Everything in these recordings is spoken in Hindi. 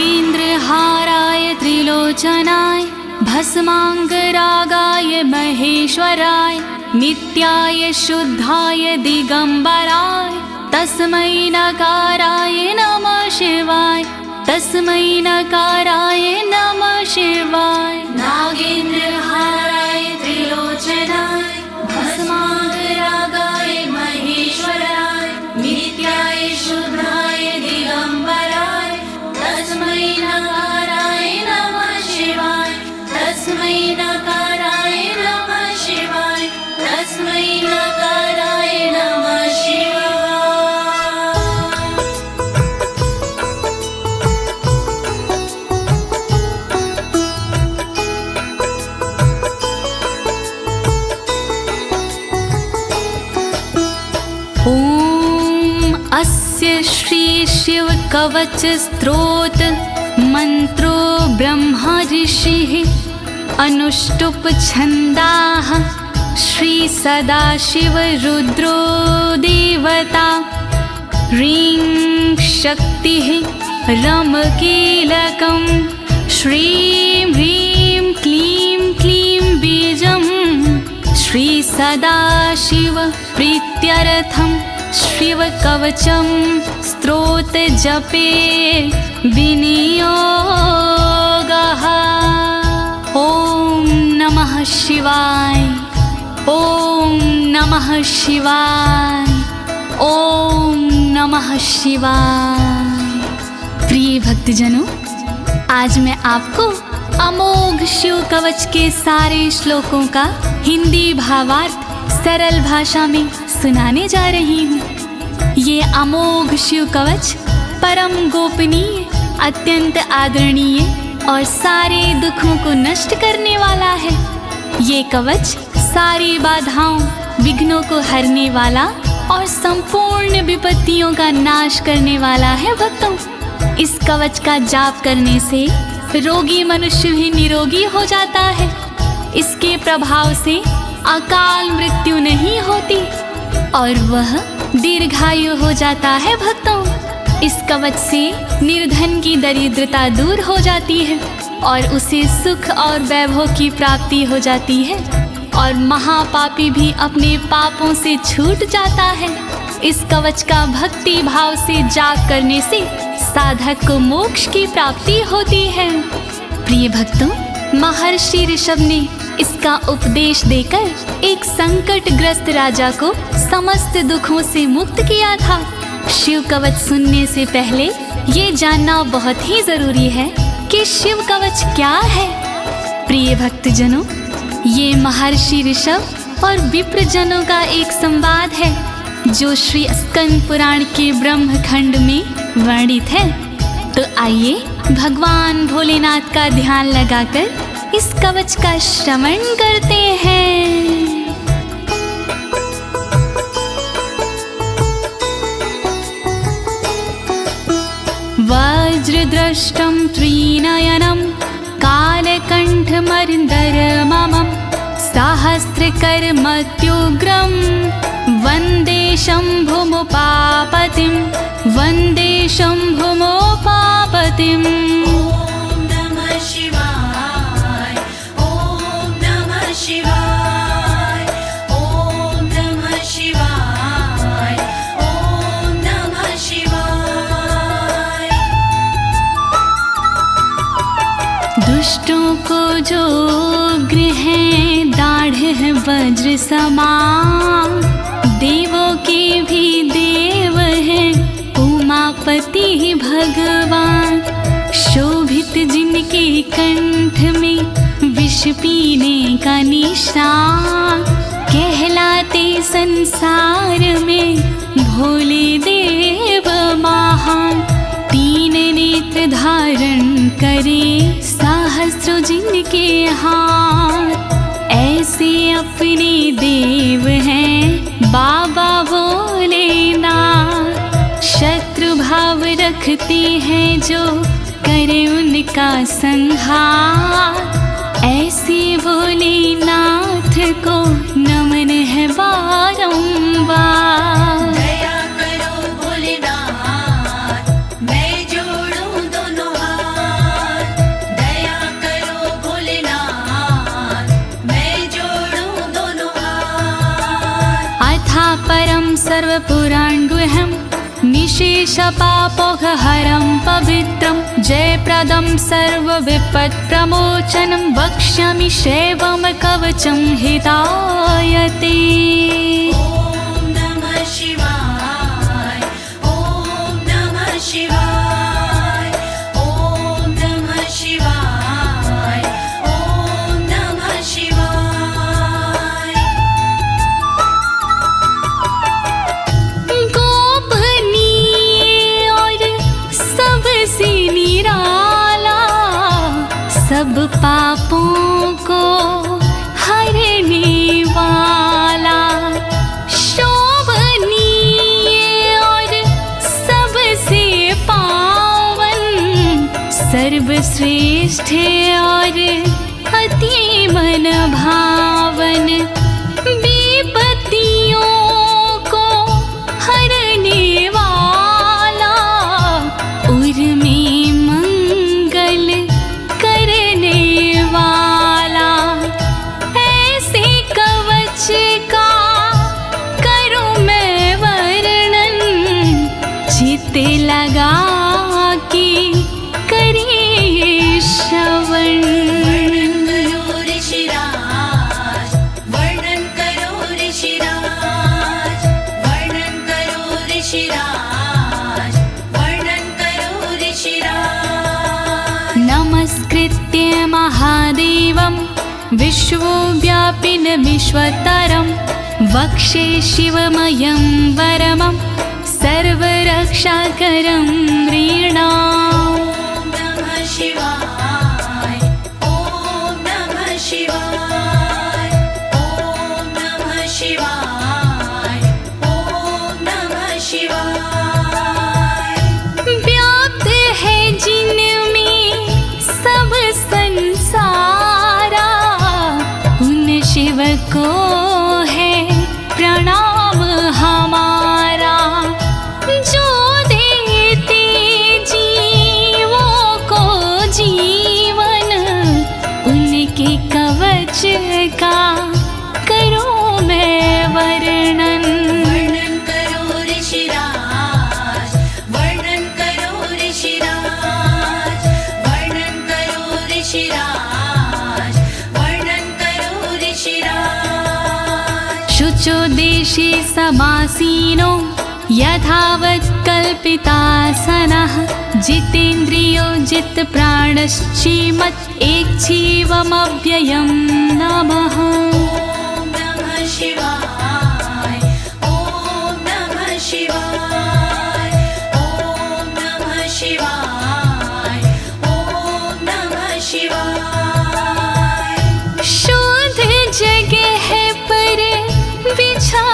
नागेन्द्रहाराय त्रिलोचनाय भस्माङ्गरागाय महेश्वराय नित्याय शुद्धाय दिगंबराय तस्मै नकाराय नमः शिवाय तस्मै नकाराय नमः शिवाय। नागेन्द्रहाराय त्रिलोचनाय भस्माङ्गरागाय महेश्वराय नित्याय शुद्धाय दिगंबराय तस्मै नकाराय नमः शिवाय तस्मै नकाराय नमः शिवाय तस्मै नकाराय नमः शिवाय। अस्य श्री शिव कवच स्तोत्र मंत्रो ब्रह्मा ऋषिः अनुष्टुप छंदाः श्री सदाशिव रुद्रो देवता ह्रीं शक्तिः रम कीलकं श्रीं ह्रीं क्लीं क्लीं बीजं श्री सदाशिव प्रीत्यर्थं शिव कवचम स्तोत्र जपे विनियोगः। ओम नमः शिवाय ओम नमः शिवाय ओम नमः शिवाय। प्रिय भक्तजनों, आज मैं आपको अमोघ शिव कवच के सारे श्लोकों का हिंदी भावार्थ सरल भाषा में सुनाने जा रही हूँ। ये अमोघ शिव कवच परम गोपनीय, अत्यंत आदरणीय और सारे दुखों को नष्ट करने वाला है। ये कवच सारी बाधाओं, विघ्नों को हरने वाला और संपूर्ण विपत्तियों का नाश करने वाला है। भक्तों, इस कवच का जाप करने से रोगी मनुष्य भी निरोगी हो जाता है। इसके प्रभाव से अकाल मृत्यु नहीं होती और वह दीर्घायु हो जाता है। भक्तों, इस कवच से निर्धन की दरिद्रता दूर हो जाती है और उसे सुख और वैभव की प्राप्ति हो जाती है और महापापी भी अपने पापों से छूट जाता है। इस कवच का भक्ति भाव से जाप करने से साधक को मोक्ष की प्राप्ति होती है। प्रिय भक्तों, महर्षि ऋषभ ने इसका उपदेश देकर एक संकटग्रस्त राजा को समस्त दुखों से मुक्त किया था। शिव कवच सुनने से पहले ये जानना बहुत ही जरूरी है कि शिव कवच क्या है। प्रिय भक्तजनों, ये महर्षि ऋषभ और विप्रजनों का एक संवाद है जो श्री स्कंद पुराण के ब्रह्मखंड में वर्णित है। तो आइए भगवान भोलेनाथ का ध्यान लगाकर इस कवच का श्रवण करते हैं। वज्रदृष्टं त्रिनयनं कालकण्ठमर्दरममं सहस्रकर्मत्युग्रं वन्दे शम्भुमुपापतिं वन्दे शम्भुमुपापतिम्। दुष्टों को जो उग्र है दाढ़ है वज्र समान, देवों के भी देव है उमापति भगवान। शोभित जिनके कंठ में विष पीने का निशान, कहलाते संसार में भोले देव महान। तीन नेत्र धारण करे सहस्रों जिनके हाथ, ऐसे अपने देव हैं बाबा भोलेनाथ। शत्रु भाव रखते हैं जो करे उनका संहार, ऐसे भोलेनाथ को नमन है बारंबार। दया करो भोलेनाथ, मैं जोड़ूं दोनों हाथ, परं सर्वपुराणगुह्यं निशेषपापोघहरं पवित्रं जयप्रदं सर्वविपत्प्रमोचनं वक्ष्यामि शैवं कवचं हितायते। ॐ नमः शिवाय, ॐ नमः शिवाय, ॐ नमः शिवाय, ॐ नमः शिवाय। गोपनीय और सबसे निराला, सब पापों को हरने वाला, शोभनीय और सबसे पावन, सर्वश्रेष्ठ और अति मन भावन, विपत्तियों को हरने वाला, उर में मंगल करने वाला, ऐसे कवच का करूं मैं वर्णन, चित्त लगा के करिए श्रवण। वर्णन करो ऋषिराज, वर्णन करो ऋषिराज, वर्णन करो ऋषिराज, वर्णन करो ऋषिराज। नमस्कृत्य महादेवं विश्वव्यापिनमीश्वरं वक्षे शिवमयं वरमं सर्वरक्षाकरं नृणाम्। ॐ नमः शिवाय, ॐ नमः शिवाय, ॐ नमः शिवाय, ॐ नमः शिवाय। व्याप्त है जिनमें सब संसारा, उन शिव को है प्रणाम हमारा, जो देते जीवों को जीवन, उनके कवच का करूं मैं वर्णन। वर्णन करो ऋषिराज, वर्णन करो ऋषिराज, वर्णन करो ऋषिराज, वर्णन करो ऋषिराज। शुचो देशे समासीनो यथावत् कल्पितासनः, जितेन्द्रियो जितप्राणश्चेमत् एकजीवमव्ययं नमः। ॐ नमः शिवाय, ॐ नमः शिवाय, ॐ नमः शिवाय, ॐ नमः शिवाय। शुद्ध जगह पर बिछा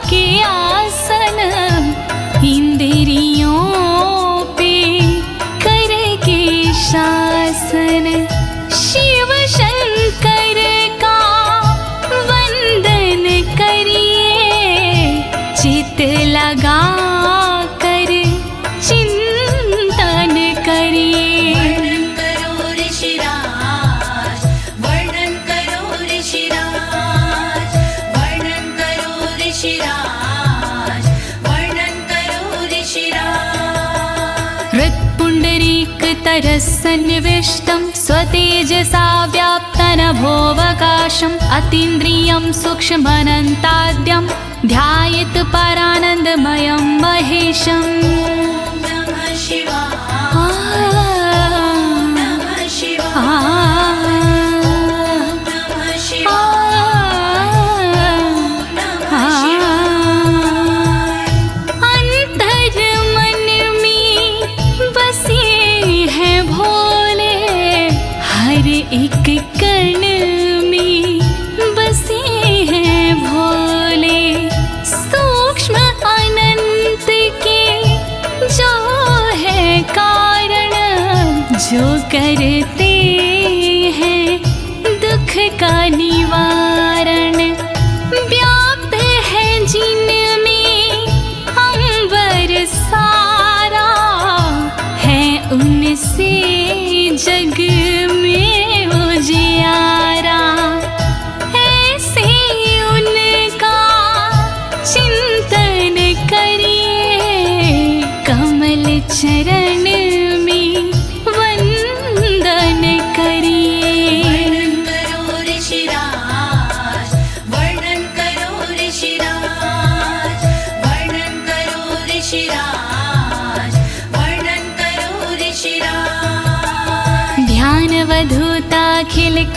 के आसन, इंद्रियों पे करके शासन, शिव शंकर का वंदन करिए, चित लगा कर चिंतन करिए। वर्णन करो ऋषिराज, वर्णन करो ऋषिराज, वर्णन करो ऋषिराज, वर्णन करो ऋषिराज। हृत्पुण्डरीकतरसन्निविष्टं स्वतेजसा व्याप्तनभोऽवकाशम्, अतीन्द्रियं सूक्ष्ममनन्ताद्यं ध्यायेत् परानन्दमयं महेशम्। ॐ नमः शिवाय, नमः शिवाय, नमः शिवाय, नमः शिवाय। अंतर मन में बसे हैं भोले, हर एक कण में बसे हैं भोले, सूक्ष्म अनंत के जो है कारण, जो करते हैं दुख का निवारण, व्याप्त है जिनमें अंबर सारा, है उनसे जग में उजियारा, ऐसे उनका चिंतन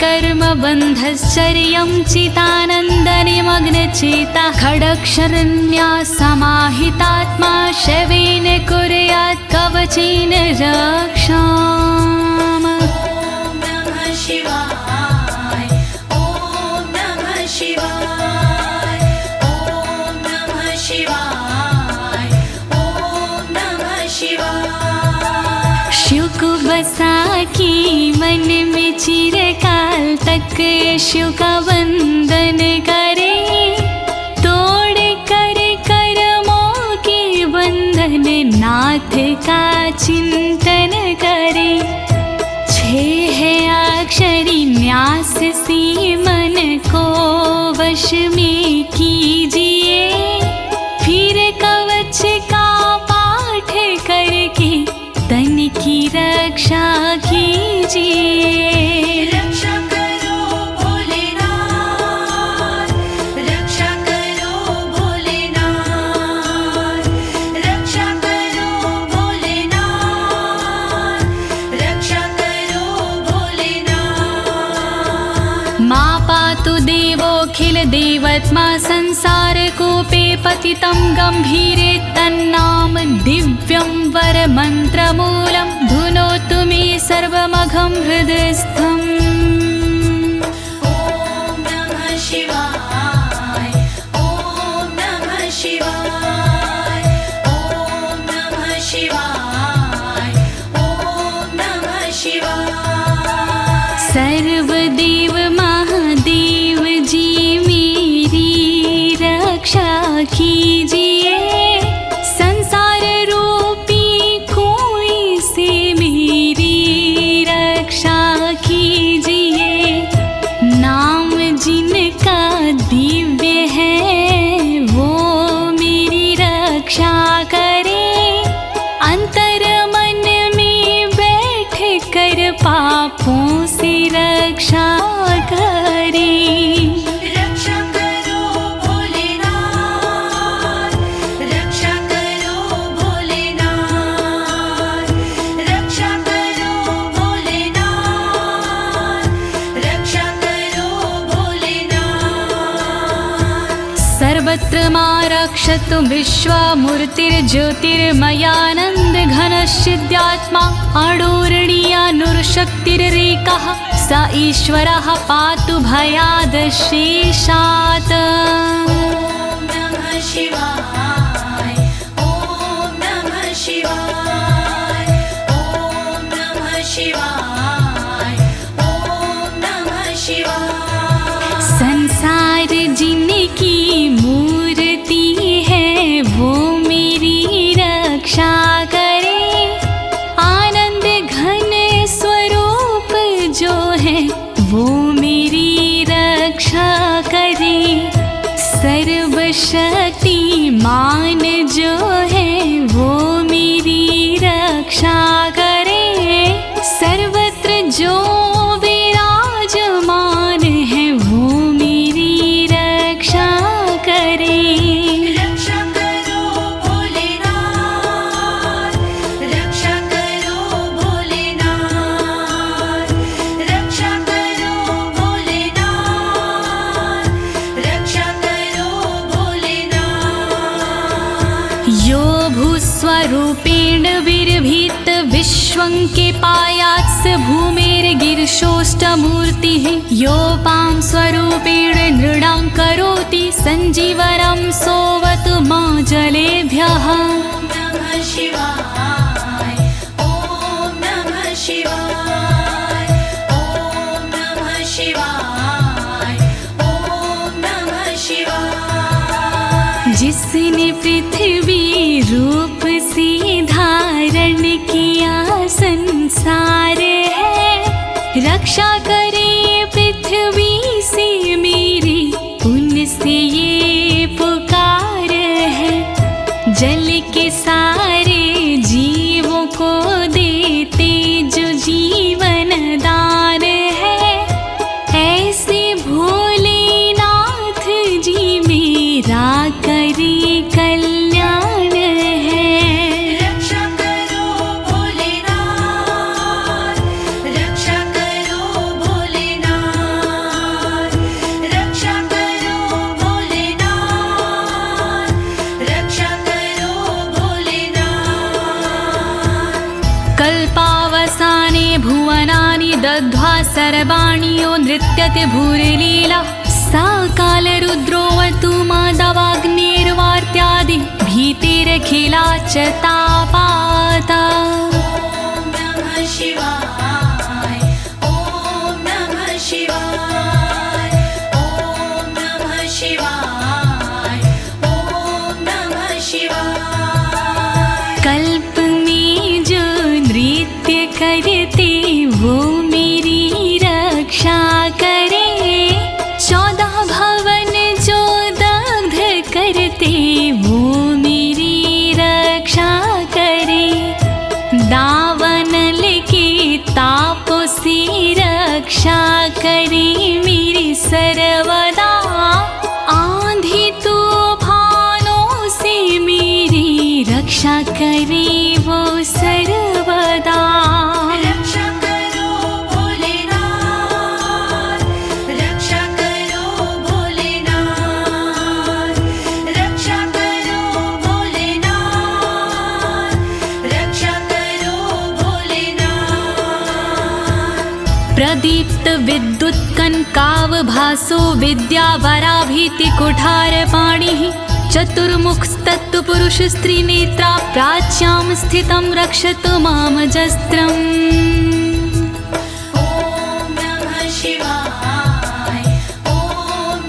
कर्मबन्धश्चर्यं चितानन्दनिमग्नचेता खडक्षरण्या समाहितात्मा शवेन कुर्यात् कवचेन रक्षाम्। ॐ नमः शिवाय ॐ नमः शिवाय ॐ नमः शिवाय ॐ नमः शिवाय। शिव को बसा की मन में चिरकाल तक शिव का वंदन करे, तोड़ कर कर्मों के बंधन नाथ का चिंतन करे। छह अक्षरी न्यास सी मन को वश में कीजिए, फिर कवच का पाठ करके तन की रक्षा कीजिए। रक्षा करो भोलेनाथ, रक्षा करो भोलेनाथ, रक्षा करो भोलेनाथ, रक्षा करो भोलेनाथ। मां पातु देवोऽखिल देवत्मा संसार कूपे पतितं गंभीरे तन्नाम दिव्यं वरमन्त्रमूलं धुनोतु मे सर्वमघं हृदयस्थम्। ॐ नमः शिवाय ॐ नमः शिवाय ॐ नमः शिवाय ॐ नमः शिवाय। सर्वदेव महादेव जी मेरी रक्षा कीजिए, संसार रूपी कोई से मेरी रक्षा कीजिए। नाम जिनका दिव्य है वो मेरी रक्षा करे, अंतर मन में बैठ कर पापों से रक्षा करे। रक्षा करो भोलेनाथ, रक्षा करो भोलेनाथ, रक्षा करो भोलेनाथ, रक्षा करो भोलेनाथ। सर्वत्र मां रक्षतु विश्वमूर्तिर्ज्योतिर्मयानन्द घनश्चिद्यात्मा अडोरणीयानुर्शक्तिरेकः स ईश्वरः पातु भयादशेषात्। ॐ नमः शिवाय ॐ नमः शिवाय ॐ नमः शिवाय ॐ नमः शिवाय। संसार जिनकी मूर्ति है वो मेरी रक्षा करे, आनंद घन स्वरूप जो है वो मेरी रक्षा करे। सर्वशक्तिमान जो है वो मेरी रक्षा करे, सर्वत्र जो विराजमान है वो मेरी रक्षा करे। रक्षा करो भोलेनाथ, रक्षा करो भोलेनाथ, रक्षा करो भोलेनाथ, रक्षा करो भोलेनाथ। यो भूस्वरूपेण विर्भीत विश्वं के पायात् स भूमेर्गिरिशोष्टमूर्तिः, योपां स्वरूपेण नृणां करोति सञ्जीवनं सोऽवतु मां जलेभ्यः। ॐ नमः शिवाय ॐ नमः शिवाय ॐ नमः शिवाय ॐ नमः शिवाय। जिसने पृथ्वी रूप से धारण किया संसार है, रक्षा करे पृथ्वी से मेरी उनसे ये पुकार है। जल के सारे जीवों को देते जो जीवन दान है, ऐसे भोलेनाथ जी मेरा करे कल्याण है। रक्षा करो भोलेनाथ, रक्षा करो भोलेनाथ, सर्वाणि यो नृत्यते भूरिलीला सा कालरुद्रोऽवतु माधवाग्निर्वार्त्यादि भीतिरखिला च तापाता। ॐ नमः शिवाय ॐ नमः शिवाय ॐ नमः शिवाय ॐ नमः शिवाय। कल्प में जो नृत्य करते वो मेरी रक्षा करे, 14 भवन जो दग्ध करते वो मेरी रक्षा करे। दावानल के तापों से रक्षा करे मेरी सर्वदा, आंधी तूफानों से मेरी रक्षा करे वो सर्वदा। रक्षा करो भोलेनाथ, रक्षा करो भोलेनाथ, रक्षा करो भोलेनाथ, रक्षा करो भोलेनाथ। प्रदीप्त विद्युत कनकावभासो विद्यावराभीति कुठारपाणिः, चतुर्मुखस्तत्पुरुष स्त्रीनेत्रा प्राच्यां स्थितं रक्षतु मामजस्त्रम्। ॐ नमः शिवाय ॐ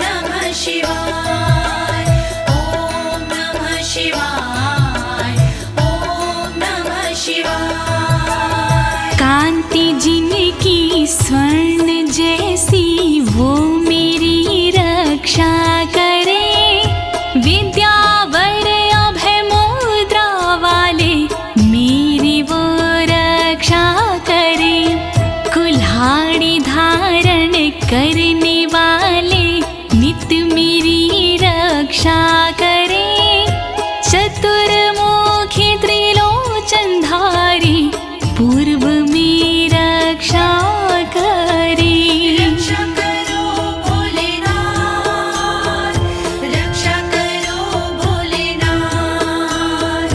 नमः शिवाय ॐ नमः शिवाय ॐ नमः शिवाय। कांति जिनकी स्वर्ण जैसी वो मेरी रक्षा करे, विद्यावर अभय मुद्रा वाले मेरी वो रक्षा करे। कुल्हाड़ी धारण करने वाले नित्य मेरी रक्षा करे। चतुर्मुखी त्रिलोचनधारी पूर्व में रक्षा करे। रक्षा करो भोलेनाथ, रक्षा करो भोलेनाथ,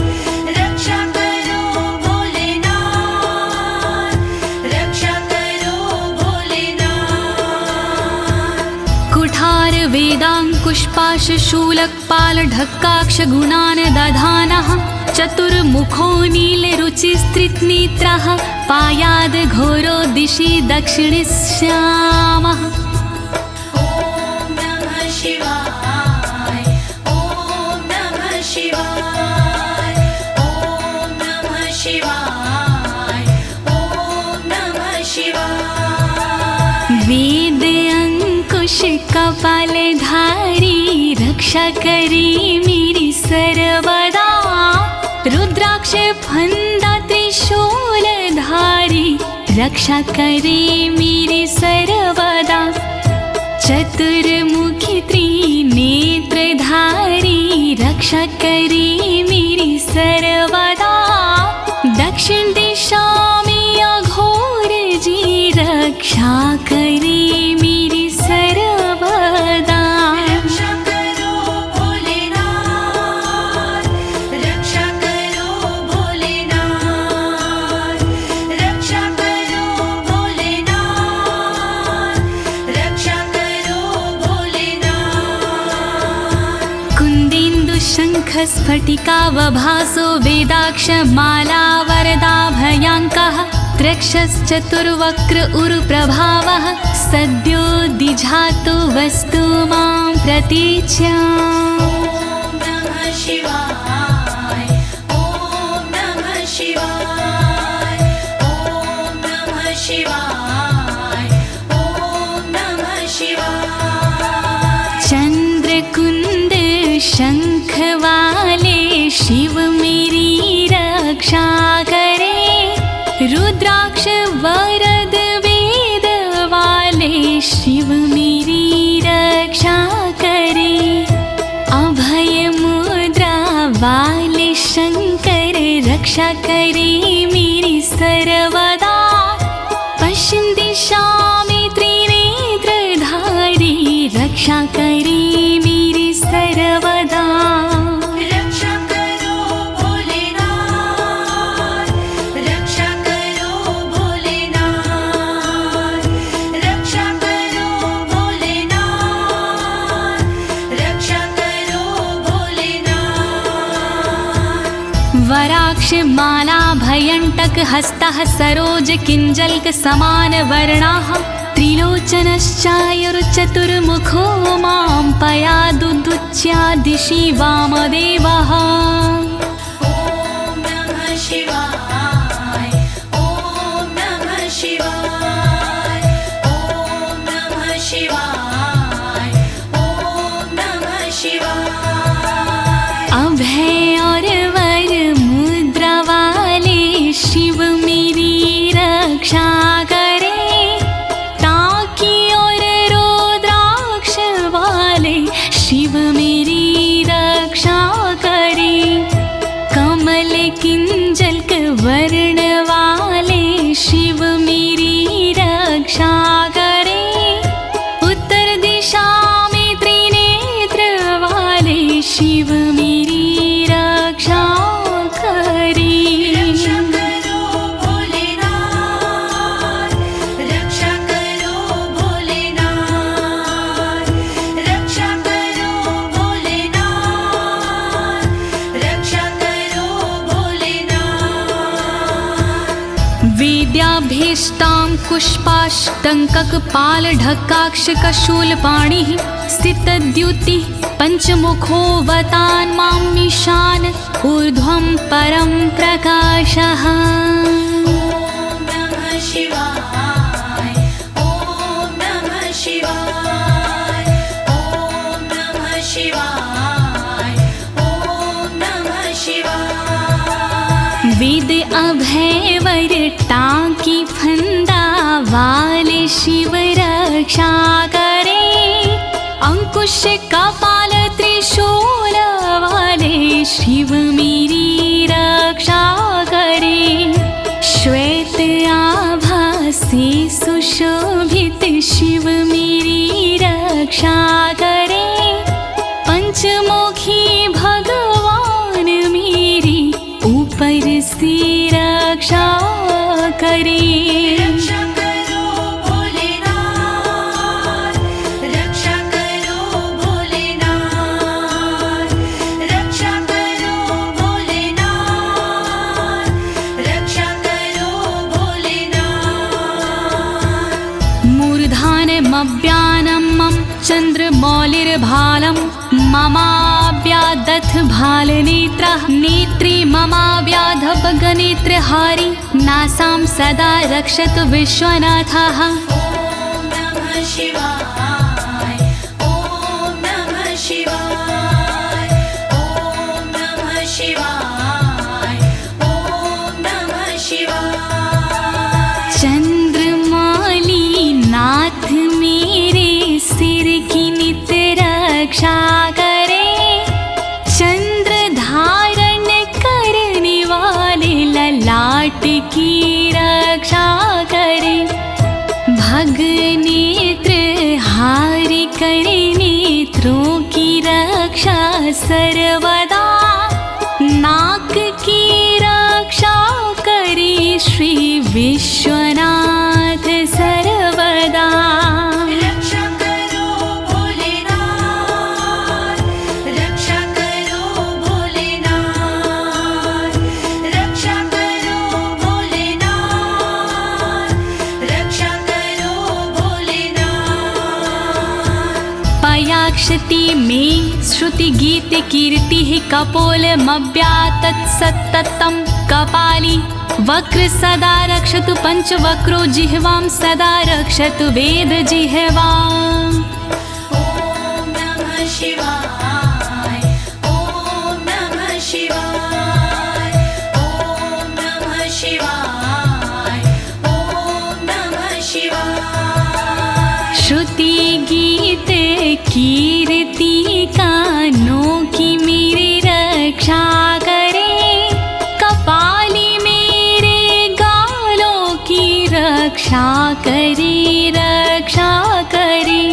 रक्षा करो भोलेनाथ, रक्षा करो भोलेनाथ। कुठार वेदांकुशपाश शूलकपाल ढक्काक्ष गुणान् दधानः, चतुर्मुखो नीलरुचिस्त्रिनेत्रः पायाद् घोरो दिशि दक्षिणश्यामः। ॐ नमः शिवाय ॐ नमः शिवाय ॐ नमः शिवाय ॐ नमः शिवाय। वेद अंकुश कपालधारी रक्षा करे मेरी सर्वदा, रुद्राक्ष फंदा त्रिशूलधारी रक्षा करे मेरी सर्वदा। चतुर्मुखी त्रिनेत्रधारी रक्षा करे मेरी सर्वदा। दक्षिण दिशा में अघोर जी रक्षा करे मेरी सर्वदा। रक्षा करो भोलेनाथ, रक्षा करो भोलेनाथ, रक्षा करो भोलेनाथ, रक्षा करो भोलेनाथ। कुन्देन्दु शङ्ख स्फटिकावभासो वेदाक्ष माला वरदाभयाङ्कः, त्रक्षश्चतुर्वक्र उरुप्रभावः सद्यो दिझातु वस्तु मां प्रतीच्याम्। ॐ नमः शिवाय ॐ नमः शिवाय ॐ नमः शिवाय ॐ नमः शिवाय। चंद्रकुंद शंख वाले शिव मेरी रक्षा करे, रुद्राक्ष वरद वेद वाले शिव मेरी रक्षा करे। अभय मुद्रा वाले शंकर रक्षा करे मेरी सर्वदा। पश्चिम दिशा में त्रिनेत्रधारी रक्षा करे मेरी सर्वदा। रक्षा करो भोलेनाथ, रक्षा करो भोलेनाथ, रुद्राक्ष माला भयंटक हस्तः सरोज किंजल्क समान वर्णाः त्रिलोचनश्चायुर्चतुर्मुखो मां पयादुदुच्या दिशि वामदेवः। ॐ नमः शिवाय ॐ नमः शिवाय ॐ नमः शिवाय ॐ नमः शिवाय। अभय और वर मुद्रा वाले शिव मेरी रक्षा करे, टाकी और रुद्राक्ष वाले शिव मेरी रक्षा करे, कमल किंजल्क वर्ण वाले शिव मेरी रक्षा करे, उत्तर दिशा में त्रिनेत्र वाले शिव मेरी रक्षा करे। रक्षा करो भोलेनाथ, रक्षा करो भोलेनाथ, रक्षा करो भोलेनाथ, रक्षा करो भोलेनाथ। वेद्याभीष्टां पुष्पाष्टङ्ककपालढक्काक्षकशूलपाणिः स्थितद्युतिः पञ्चमुखोऽवतान् मामीशान ऊर्ध्वं परं प्रकाशः। ॐ नमः शिवाय ॐ नमः शिवाय ॐ नमः शिवाय ॐ नमः शिवाय। वेद अभय वर टाकी फंदा वाले शिव रक्षा करे, अंकुश कपाल त्रिशूल वाले शिव मेरी रक्षा करे, श्वेत आभा से सुशोभित शिव मेरी रक्षा करे, पंचमुखी भगवान मेरी ऊपर से रक्षा करे। रक्षा करो भोलेनाथ, रक्षा करो भोलेनाथ, रक्षा करो भोलेनाथ, रक्षा करो भोलेनाथ। मूर्धानमव्यानं मम चन्द्रमौलिर्भालं ममाव्यादथ भालनेत्रः, नेत्रे ममाव्याधपगनेत्रहारी नासां सदा रक्षतु विश्वनाथः। ॐ नमः शिवाय ॐ नमः शिवाय ॐ नमः शिवाय ॐ नमः शिवाय। चंद्रमौली नाथ मेरे सिर की नित रक्षा करे, चंद्र धारण करने वाले ललाट की रक्षा करे, भग नेत्र हारि करे नेत्रों की रक्षा सर्वदा, नाक की रक्षा करे श्री विश्वनाथ सर्वदा। रक्षा करो भोलेनाथ, रक्षा करो भोलेनाथ, रक्षा करो भोलेनाथ, रक्षा करो भोलेनाथ। पयाक्षति में श्रुति गीत कीर्ति कपोलमव्यातत् सत्ततं कपाली, वक्र सदा रक्षतु पंचवक्रो जिह्वां सदा रक्षतु वेद जिह्वाम्। ॐ नमः शिवाय ॐ नमः शिवाय ॐ नमः शिवाय ॐ नमः शिवाय। श्रुति गीत कीर्ति कानों की मेरी रक्षा करे, कपाली मेरे गालों की रक्षा करे, रक्षा करे,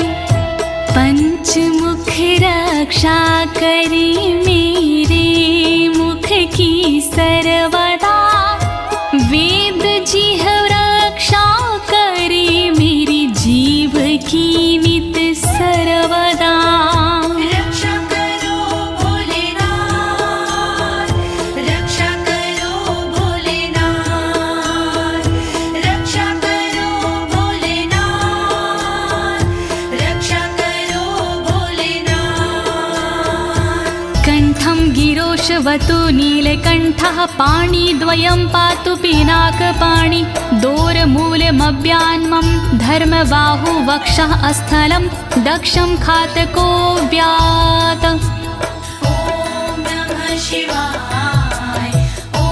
पंचमुख रक्षा करे मेरे मुख की सर्वदा, वेद जिह्व रक्षा करे मेरी जीव की नित सर्वदा। रक्षा करो भोलेनाथ, रक्षा करो कण्ठं गिरोशवतु नीलकण्ठः पाणिद्वयं पातु पिनाकपाणि दोरमूलमव्यान्मं धर्मबाहु वक्षः अस्थलं दक्षं खातको व्यात्। ॐ नमः शिवाय ॐ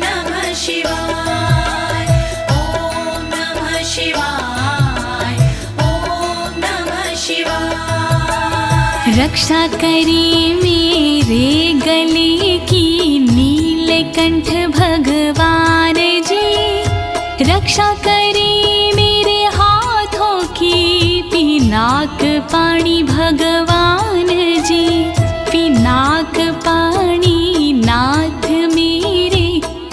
नमः शिवाय ॐ नमः शिवाय ॐ नमः शिवाय। रक्षा करे मेरे गले की नीलकंठ भगवान जी, रक्षा करे मेरे हाथों की पिनाक पाणी भगवान जी, पिनाक पाणी नाथ मेरे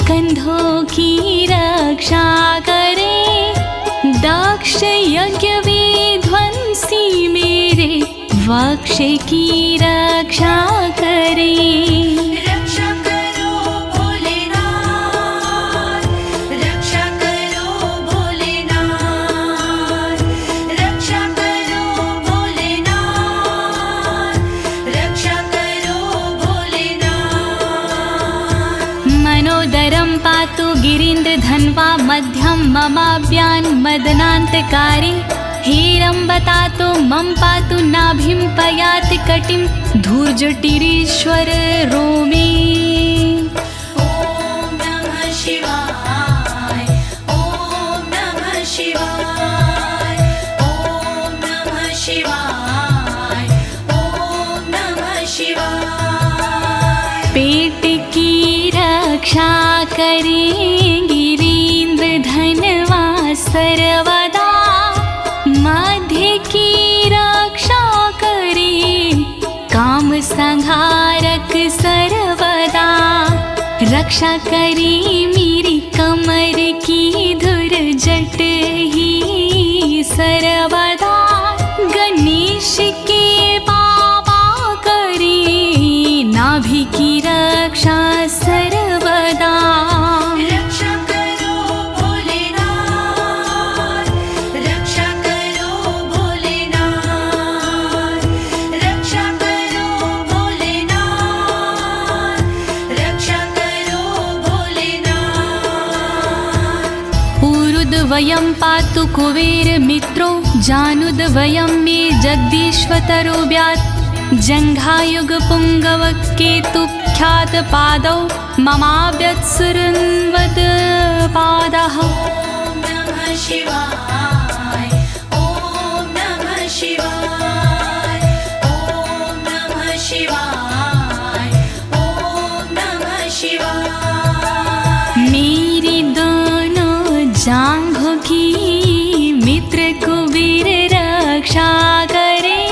कंधों की रक्षा करे, दक्ष यज्ञ विध्वंसी मेरे वक्ष की रक्षा करे। रक्षा करो भोलेनाथ, रक्षा करो भोलेनाथ, रक्षा करो भोलेनाथ, रक्षा करो भोलेनाथ। मनोदरं पातु गिरीन्द्रधन्वा मध्यं ममाव्यान् मदनान्तकारी, हेरम्बतातो मम पातु नाभिं पयाति कटिं धूर्जटिरीश्वर रोमे। ॐ नमः शिवाय ॐ नमः शिवाय ॐ नमः शिवाय ॐ नमः शिवाय। पेट की रक्षा करें गिरीन्द्रधनवा सर्वदा, मध्य की रक्षा करे काम संहारक सर्वदा, रक्षा करे मेरी कमर की धुरजट ही सर्वदा, गणेश के बाबा करे नाभि की रक्षा सर्वदा। रक्षा करो भोलेनाथ, रक्षा करो भोलेनाथ, रक्षा करो भोलेनाथ, रक्षा करो भोलेनाथ। ऊरुद्वयं पातु कुबेर मित्रो, जानुद्वयं मे जगदीश्वतरो व्यात्, जङ्घायुग पुङ्गव केतुख्यात पादौ ममाव्यत्सुरन्वद पादः। ॐ नमः शिवाय ॐ नमः शिवाय ॐ नमः शिवाय ॐ नमः शिवाय। मेरी दोनों जांघों की मित्र कुबेर रक्षा करे,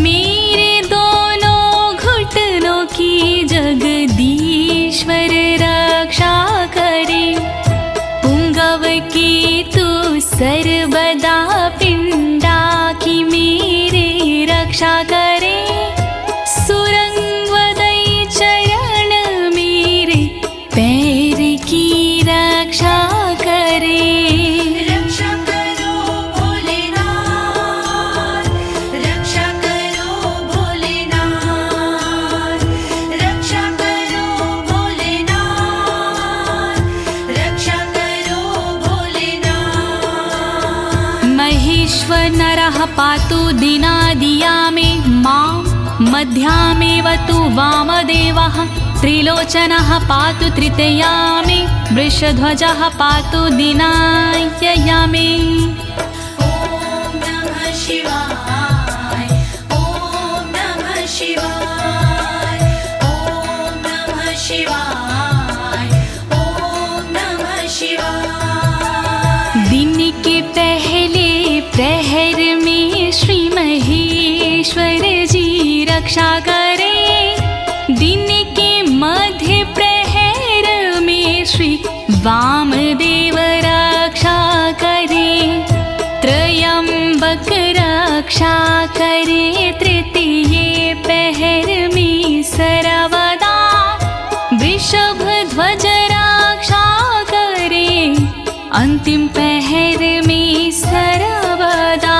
मेरे दोनों घुटनों की जगदीश्वर रक्षा करे, पुंगव की तू सर्वदा पिंडा की मेरे रक्षा करे, सुरंगवदई चरण मेरे पैर की रक्षा करे। रक्षा करो भोलेनाथ, रक्षा करो भोलेनाथ, रक्षा करो भोलेनाथ, रक्षा करो भोलेनाथ। महेश्वर नरः पातु दिनादिया मे मां, मध्यामेव तु वामदेवः, त्रिलोचनः पातु तृतीया मे, वृषध्वजः पातु दिनायया मे। ॐ नमः शिवाय ॐ नमः शिवाय ॐ नमः शिवाय ॐ नमः शिवाय। दिन के पहले प्रहर में श्री महेश्वर जी रक्षा करे, दिन के मध्य प्रहर में श्री वामदेव रक्षा करे, त्रयंबक रक्षा करे, तृतीय पहर में सर्वदा, वृषभ ध्वज रक्षा करे, अंतिम पहर में सर्वदा।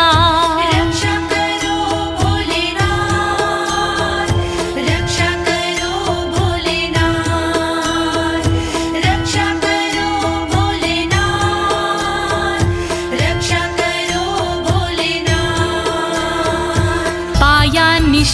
रक्षा करो भोलेनाथ, रक्षा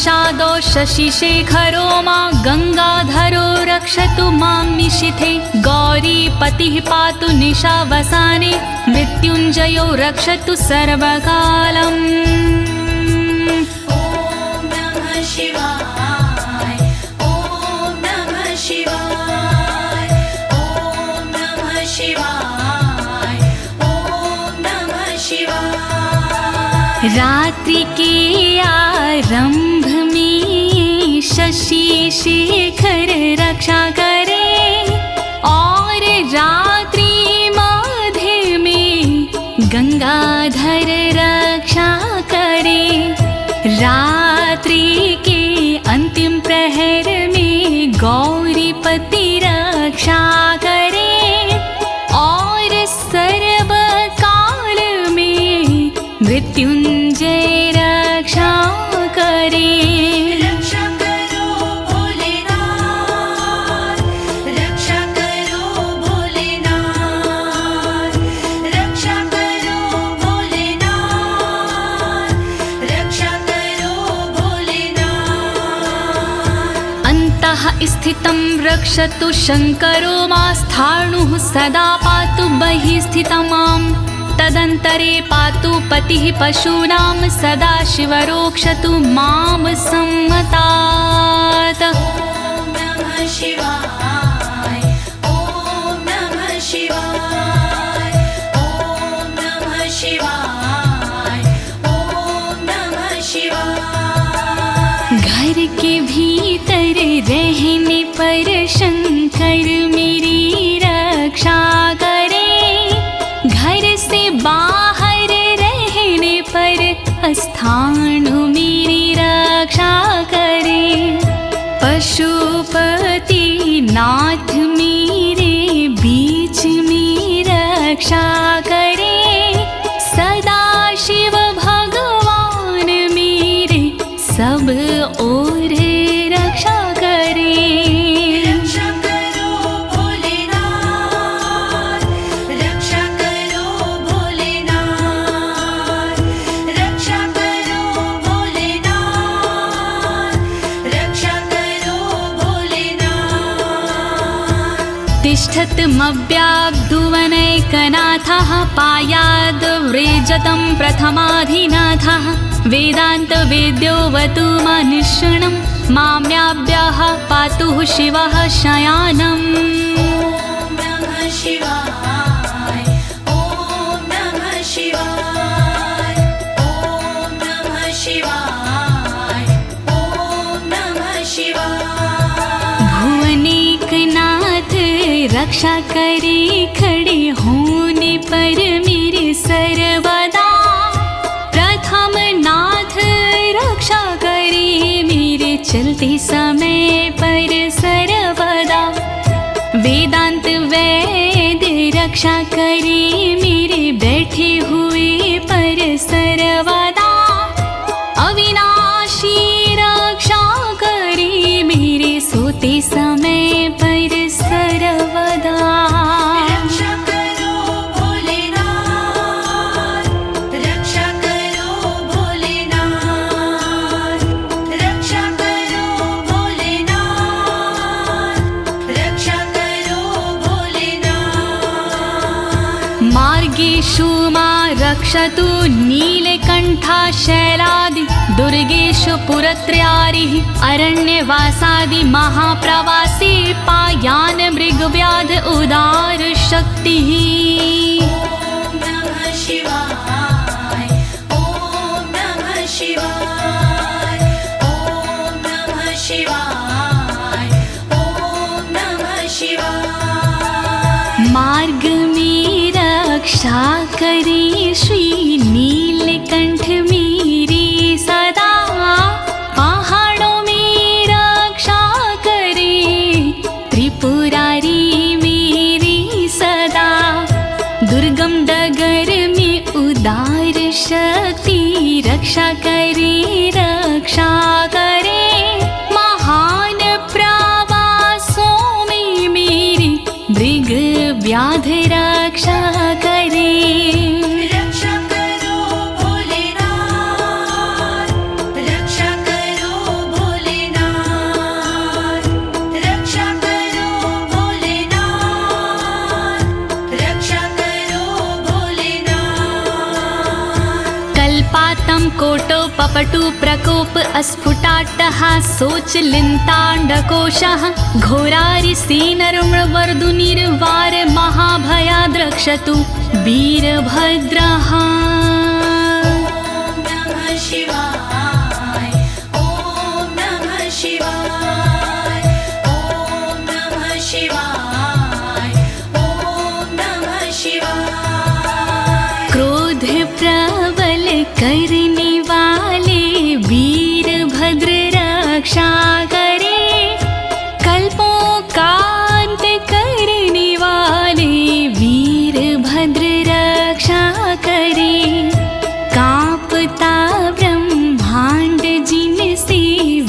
निषादो शशिशेखरो मां गङ्गाधरो रक्षतु मां निशिथे गौरीपतिः पातु निशावसाने मृत्युञ्जयो रक्षतु सर्वकालम् ॐ नमः शिवाय ॐ नमः शिवाय ॐ नमः शिवाय ॐ नमः शिवाय। रात्रि के आरंभ में शशि शेखर रक्षा करे और रात्रि मध्य में गंगाधर रक्षा करे। रात्रि के अंतिम प्रहर में गौरीपति रक्षा करे और सर्वकाल में मृत्युंजय रक्षा करे। रक्षा करो भोलेनाथ रक्षा करो भोलेनाथ रक्षा करो भोलेनाथ रक्षा करो भोलेनाथ। अन्तः स्थितं रक्षतु शङ्करो मास्थाणुः सदा पातु बहिः स्थितं माम् तदन्तरे पातु पतिः पशूनां सदा शिवरोक्षतु मां सम्मतात्। ॐ नमः शिवाय ॐ नमः शिवाय ॐ नमः शिवाय ॐ नमः शिवाय। घर के भीतर रहने पर शंकर मेरी रक्षा करे घर से बाहर रहने पर स्थान मेरी रक्षा करे। पशुपति नाथ मेरे बीच में रक्षा करे सदा शिव भगवान मेरे सब ओर रक्षा करे। रक्षा करो भोलेनाथ रक्षा करो भोलेनाथ रक्षा करो भोलेनाथ रक्षा करो भोलेनाथ। तिष्ठतमव्याब्धुवनैकनाथः पायाद्व्रेजतं प्रथमाधिनाथः वेदान्तवेद्योऽवतु मनुष्यणं माम्याभ्यः पातु शिवः शयानम्। ॐ नमः शिवाय ॐ नमः शिवाय ॐ नमः शिवाय ॐ नमः शिवाय। भुवनेकनाथ रक्षा करे खड़े होने पर मेरे सर्वदा प्रथम नाथ रक्षा करे मेरे चलते समय पर सर्वदा। वेदांत वैद्य रक्षा करे मेरे बैठे हुए पर सर्वदा। अविनाशी रक्षा करे मेरे सोते समय पर सर्वदा। रक्षा करो भोलेनाथ रक्षा करो भोलेनाथ रक्षा करो भोलेनाथ रक्षा करो भोलेनाथ। मार्गेषु मां रक्षतु नीलकण्ठा शैलादि दुर्गेषु पुरत्रयारिः अरण्यवासादि महाप्रवासी पायान् मृगव्याध उदार शक्तिः। ॐ नमः शिवाय ॐ नमः शिवाय ॐ नमः शिवाय ॐ नमः शिवाय। मार्ग में रक्षा करे श्री नीलकंठ मेरी सदा। पहाड़ों में रक्षा करे त्रिपुरारी मेरी सदा। दुर्गम डगर में उदार शक्ति रक्षा करे महान प्रवासों में मेरी मृग व्याध रक्षा करे। रक्षा करो भोलेनाथ रक्षा करो पपटु प्रकोप अस्फुटाट्टहासोच लिन्ताण्डकोशः घोरारिसेनर्मवर्दुनिर्वार महाभयाद्रक्षतु वीरभद्रः। शिवाय ॐ नमः शिवाय ॐ नमः शिवाय ॐ नमः शिवाय। क्रोध प्रबल करने वाले वीरभद्र रक्षा करे, कल्पों का अंत करने वाले वीरभद्र रक्षा करे। कांपता ब्रह्मांड जिनसे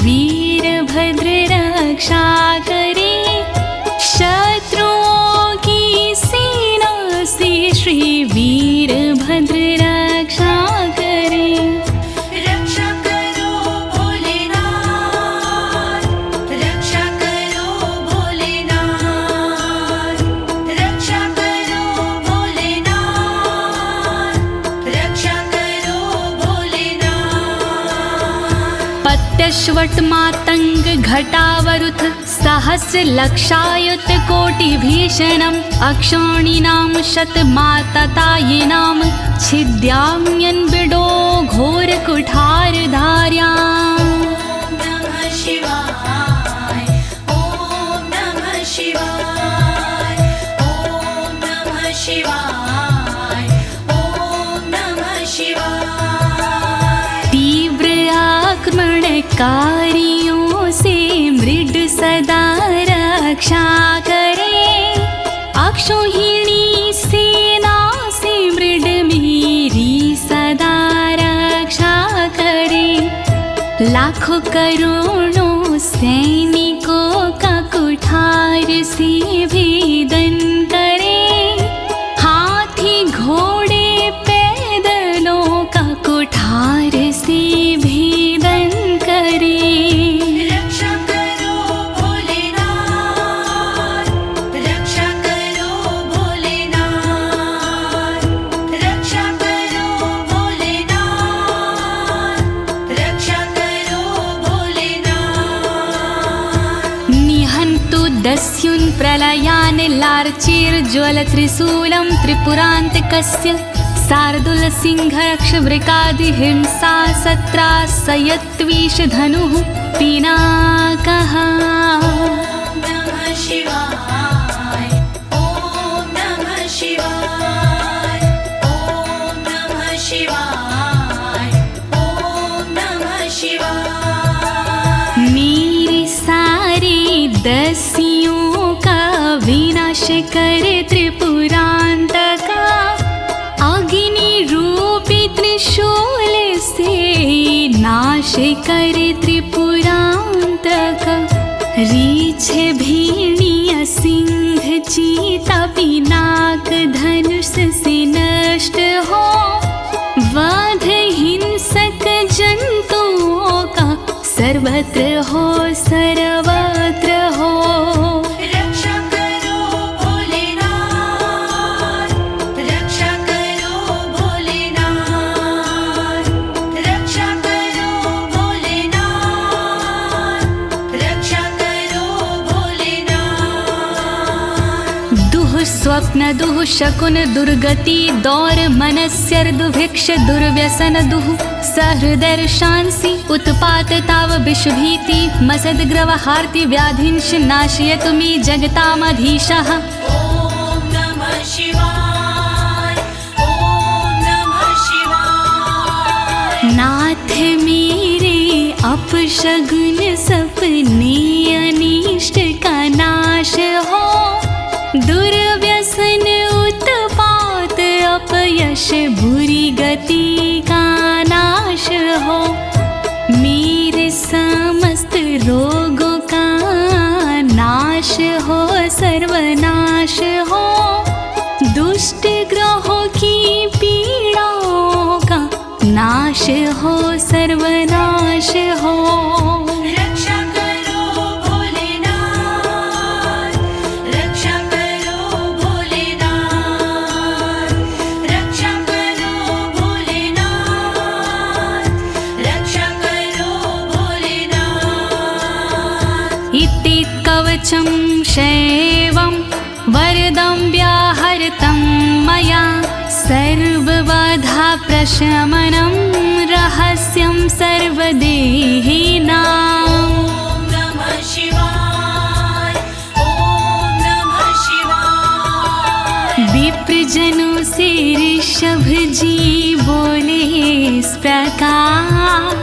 वीरभद्र रक्षा करे, शत्रुओं की सेना से श्री वीरभद्र रक्षा करे। रक्षा करो भोलेनाथ, रक्षा करो भोलेनाथ, रक्षा करो भोलेनाथ, रक्षा करो भोलेनाथ। पत्यश्वट मातंग घटावरुथ सहस्र लक्षायुत कोटि भीषणम् अक्षौणीनां शतमाततायिनां छिद्याम्यन् बिडो घोर कुठार धार्याम्। नमः शिवाय ॐ नमः शिवाय ॐ नमः शिवाय ॐ नमः शिवाय। तीव्र आक्रमणकारियों से मृड सदा रक्षा करे, अक्षौहिणी सेना से मृड मेरी सदा रक्षा करे। लाखों करोड़ों सैनिकों का कुठार से भेदन करे, हाथी घोड़े पैदलों का कुठार से भेदन करे। रक्षा करो भोलेनाथ, रक्षा करो भोलेनाथ, रक्षा करो भोलेनाथ, रक्षा करो भोलेनाथ। निहन्तु दस्युन् प्रलयान् लार्चेर्ज्वलत्रिशूलं त्रिपुरान्तकस्य शार्दूलसिंहरक्षवृकादिहिंसा सत्रासयत्विषधनुः पिनाकः। नमः शिवाय ॐ नमः शिवाय ॐ नमः शिवाय ॐ नमः शिवाय। मेरे सारे दस्युओं का विनाश करे त्रिपुरान्तका, अग्नि रूपी त्रिशूल से नाश करे त्रिपुरान्तका। रीछ भेड़िया सिंह चीता पिनाक धनुष से नष्ट हो, वध हिंसक जंतुओं का सर्वत्र हो सर्वत्र हो। रक्षा करो भोलेनाथ, रक्षा करो भोलेनाथ, रक्षा करो भोलेनाथ, रक्षा करो भोलेनाथ। दुः स्वप्न दुः शकुन दुर्गति दौर मनस्यर दुभिक्ष दुर्व्यसन दुः सहृदर्शांसि उत्पात ताव विषभीति मसद्ग्रवहार्ति व्याधिंश नाशयतु मे जगतामधीशः। ॐ नमः शिवाय ॐ नमः शिवाय। नाथ मेरे अपशगुन सपने अनिष्ट का नाश हो, दुर्व्यसन उत्पात अपयश बुरी गति का नाश हो। मेरे समस्त रोगों का नाश हो सर्वनाश हो, दुष्ट ग्रहों की पीड़ाओं का नाश हो सर्वनाश हो। रक्षा करो भोलेनाथ, रक्षा करो भोलेनाथ, रक्षा करो भोलेनाथ, कवचं शैवं वरदं व्याहृतं मया सर्वबाधा प्रशमनं रहस्यं सर्वदेहिनां। नमः शिवाय ॐ नमः शिवाय। विप्रजनों से ऋषभ जी बोले इस प्रकार,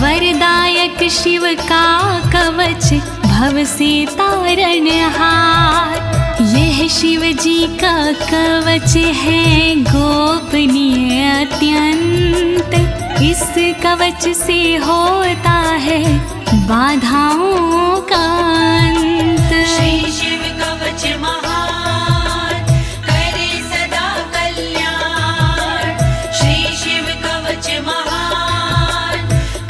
वरदायक शिव का कवच भव से तारणहार। यह शिव जी का कवच है गोपनीय अत्यंत, इस कवच से होता है बाधाओं का अंत। श्री शिव कवच महान करे सदा कल्याण। श्री शिव कवच महान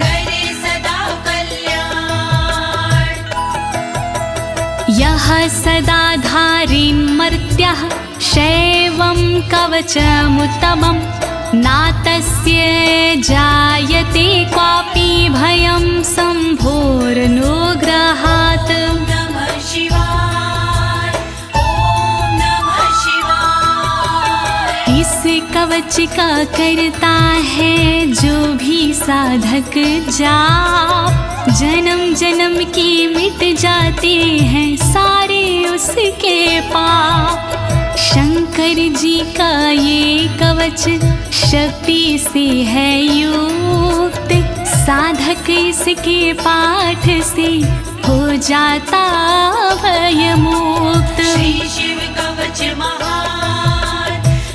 करे सदा कल्याण। यः सदा धारिन्मर्त्यः शैवं कवचमुत्तमं, नातस्य जायते क्वापि भयं शम्भोरनुग्रहात्। नमः शिवाय ॐ नमः शिवाय। इस कवच का करता है जो भी साधक जाप, जन्म जन्म के मिट जाते हैं सारे उसके पाप। शंकर जी का ये कवच शक्ति से है युक्त, साधक इसके पाठ से हो जाता भयमुक्त। श्री शिव कवच महान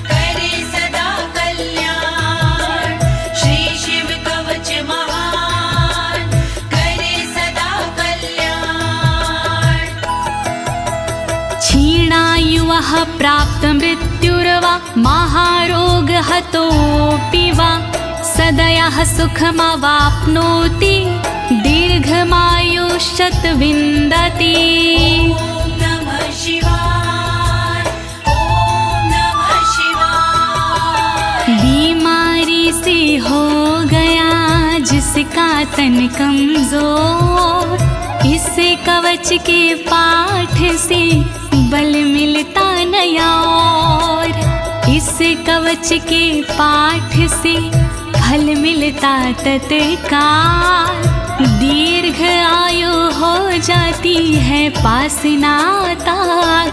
करे सदा कल्याण। श्री शिव कवच महान करे सदा कल्याण। क्षीणायुः प्राप्त मृत्युर्वा महारोगहतोऽपि वा, सदयः सुखमवाप्नोति दीर्घमायुष्यत् विन्दति। ॐ नमः शिवाय ॐ नमः शिवाय। बीमारी से हो गया जिसका तन कमजोर, इस कवच के पाठ से बल मिलता नया और। इस कवच के पाठ से फल मिलता तत्काल, दीर्घ आयु हो जाती है पास नाता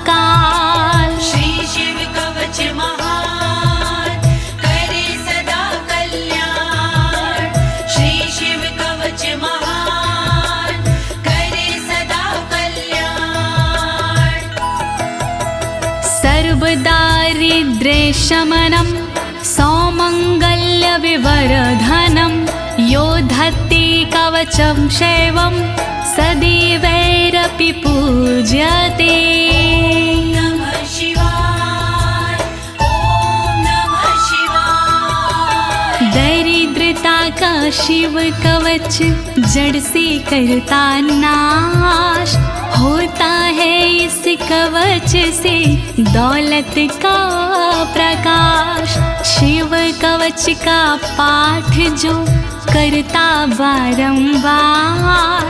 काल। श्री शिव कवच महान करे सदा कल्याण। श्री शिव कवच महान करे सदा कल्याण। सर्वदारिद्र्यशमनं सौमङ्गल्यविवर्धनं, यो धत्ते कवचं शैवं सदैवैरपि पूज्यते। नमः शिवाय ॐ नमः शिवाय। दरिद्रता का शिव कवच जड़ से करता नाश, होता है इस कवच से दौलत का प्रकाश। शिव कवच का पाठ जो करता बारंबार,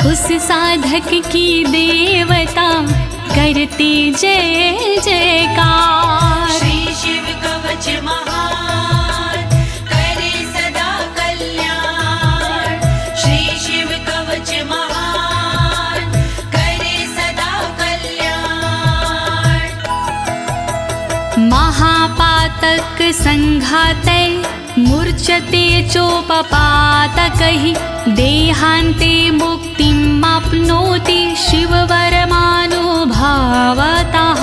उस साधक की देवता करती जय जयकार। श्री शिव कवच महान करे सदा कल्याण। श्री शिव कवच महान करे सदा कल्याण। महापातक संघाते मूर्छते चोपपातकैः, देहान्ते मुक्तिमाप्नोति शिववरमानुभावतः।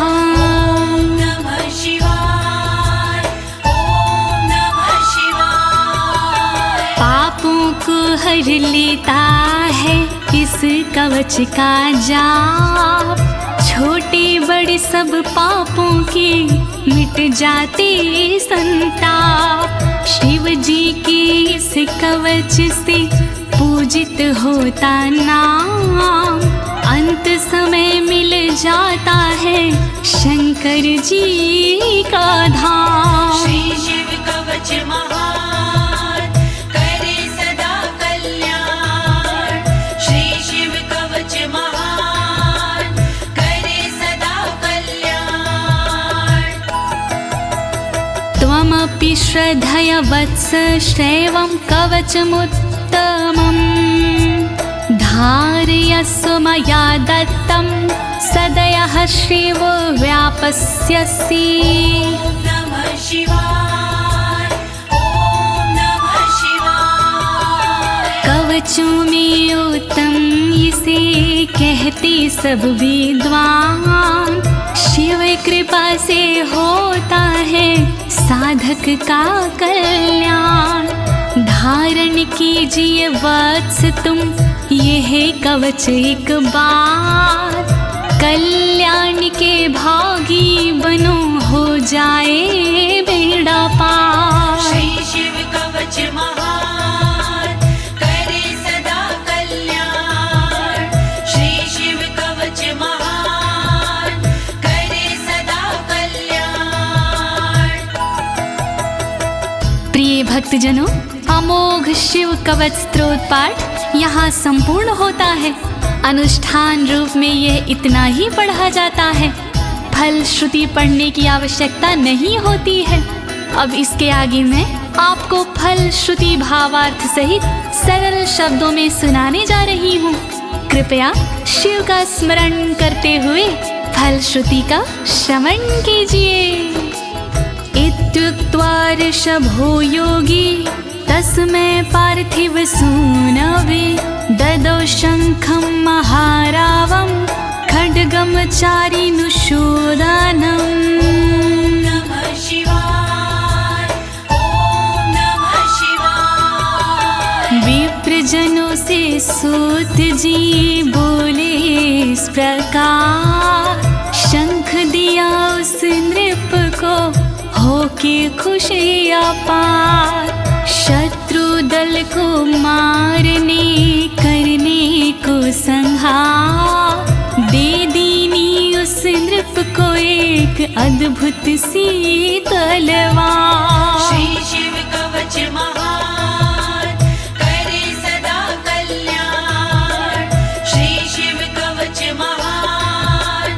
नमः शिवाय ॐ नमः शिवाय। पापों को हर लेता है इस कवच का जाप, छोटे बड़े सब पापों के मिट जाते संताप। शिव जी के इस कवच से पूजित होता नाम, अंत समय मिल जाता है शंकर जी का धाम। श्री शिव कवच महान करे सदा कल्याण। श्री शिव कवच महान श्रद्धया वत्स श्रेवं कवचमुत्तमम् धारयस्व मया दत्तं सदयः श्रीवो व्यापस्यसि। नमः शिवाय, ॐ नमः शिवाय। कवचों में उत्तम इसे कहते सब विद्वान, शिव कृपा से होता है साधक का कल्याण। धारण कीजिए वत्स तुम यह कवच एक बार, कल्याण के भागी बनो हो जाए बेड़ा पार। श्री शिव कवच महान करे सदा कल्याण। श्री शिव कवच महान करे सदा कल्याण। प्रिय भक्तजनों, अमोघ शिव कवच स्तोत्र पाठ यहाँ संपूर्ण होता है। अनुष्ठान रूप में यह इतना ही पढ़ा जाता है, फल श्रुति पढ़ने की आवश्यकता नहीं होती है। अब इसके आगे मैं आपको फल श्रुति भावार्थ सहित सरल शब्दों में सुनाने जा रही हूँ। कृपया शिव का स्मरण करते हुए फल श्रुति का श्रवण कीजिए। इत्युक्त्वा ऋषभो योगी तस्मै पार्थिव सूनवे ददौ शङ्खं महारावं खड्गं चारिनुशोदानम्। नमः शिवाय, ॐ नमः शिवाय। विप्रजनों से सूत जी बोले इस प्रकार, शंख दिया उस नृप को होके खुशी अपार। शत्रु दल को मारने करने को संहार, दे दीनी उस नृप को एक अद्भुत सी तलवार। श्री शिव कवच महान करे सदा कल्याण। श्री शिव कवच महान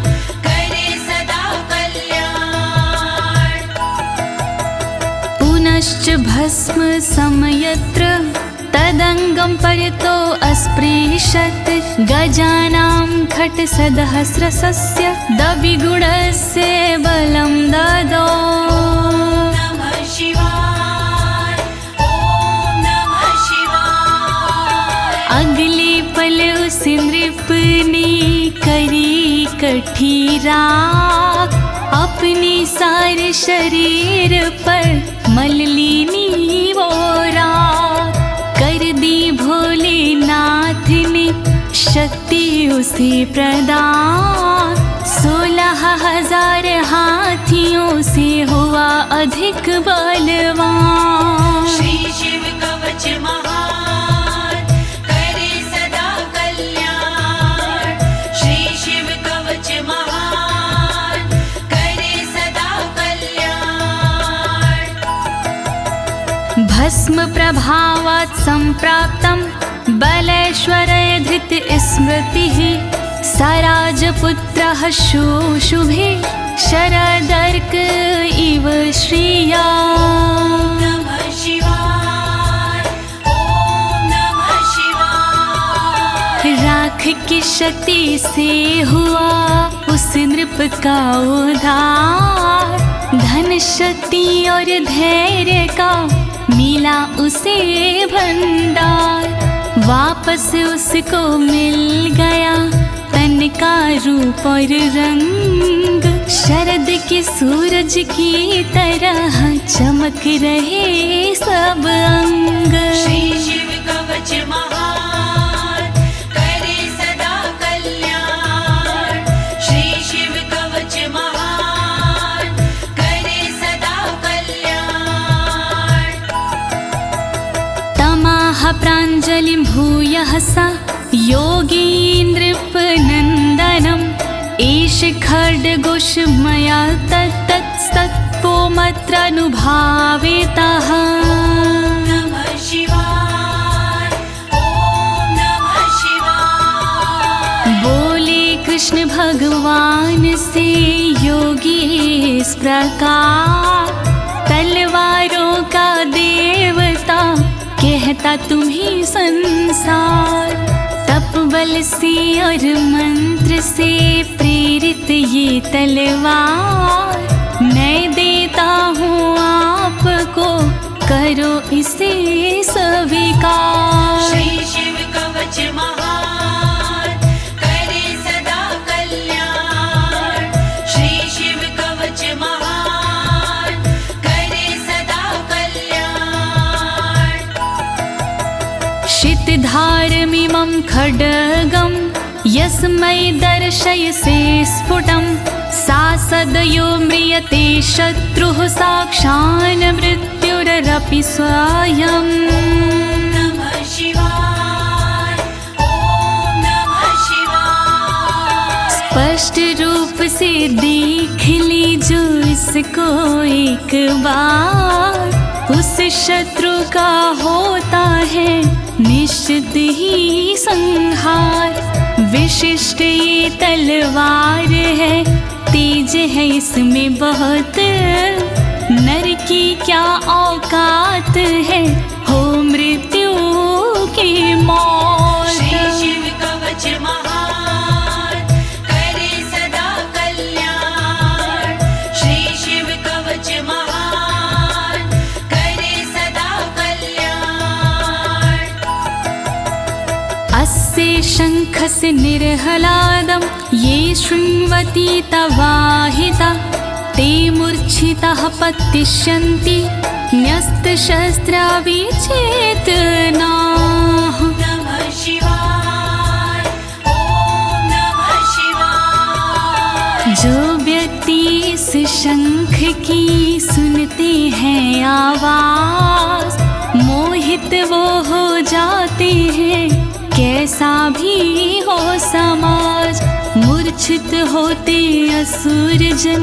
करे सदा कल्याण। पुनश्च भस्म समयत्र तदंगं परितो अस्पृशत्, गजानां खट्सहस्रस्य दविगुणस्य बलं ददौ। नमः शिवाय, ॐ नमः शिवाय। अगले पल उस नृप ने करी कठी राख, अपने सारे शरीर पर मल ली वो राख। कर दी भोलेनाथ ने शक्ति उसे प्रदान, 16,000 हाथियों से हुआ अधिक बलवान। श्री शिव कवच महान करे सदा कल्याण। श्री शिव कवच महान करे सदा कल्याण। भस्म प्रभावात् सम्प्राप्तं बलेश्वरे धृत स्मृतिः, सराजपुत्रः शुशुभे शरदर्क इव श्रिया। नमः शिवाय, ॐ नमः शिवाय। राख की शक्ति से हुआ उस नृप का उद्धार, धन शक्ति और धैर्य का मिला उसे भंडार। वापस उसको मिल गया तन का रूप और रंग, शरद के सूरज की तरह चमक रहे सब अंग। श्री शिव कवच महान करे सदा कल्याण। श्री शिव कवच महान करे सदा कल्याण। तमाह प्राञ्जलिं भूयः सा योगीन्द्रपनन्दनम्, एष खड्गोष मया तत्तत्पोमत्रानुभावितः। नमः शिवाय, ॐ नमः शिवाय। बोले कृष्ण भगवान से योगी इस प्रकार, तलवारों देता तुम्हें संसार। तप बल से और मंत्र से प्रेरित ये तलवार, मैं देता हूँ आपको, करो इसे स्वीकार। श्री शिव कवच महान, करे सदा कल्याण। श्री शिव कवच महान, करे सदा कल्याण। शितधारमिमं खड्गं यस्मै दर्शयसे स्फुटं, सा सदयो म्रियते शत्रुः साक्षान् मृत्युरपि स्वयं। नमः शिवाय, ओम नमः शिवाय। स्पष्ट रूप से देख लीजो इसको एक बार, उस शत्रु का होता है निश्चित ही संहार। विशिष्ट ये तलवार है, तेज है इसमें बहुत, नर की क्या औकात है, हो मृत्यु की मौत। श्री शिव कवच महान, करे सदा कल्याण। श्री शिव कवच महान, करे सदा कल्याण। अस्य शङ्खस्य निर्हलादं ये शृण्वन्ति तवाहिता, ते मूर्छिताः पतिष्यन्ति न्यस्तशस्त्रा विचेतनाः। नमः शिवाय, ओम नमः शिवाय। जो व्यक्ति इस शंख की सुनते हैं आवाज, मोहित वो हो जाते हैं, कैसा भी हो समाज। मूर्छित होते असुर जन,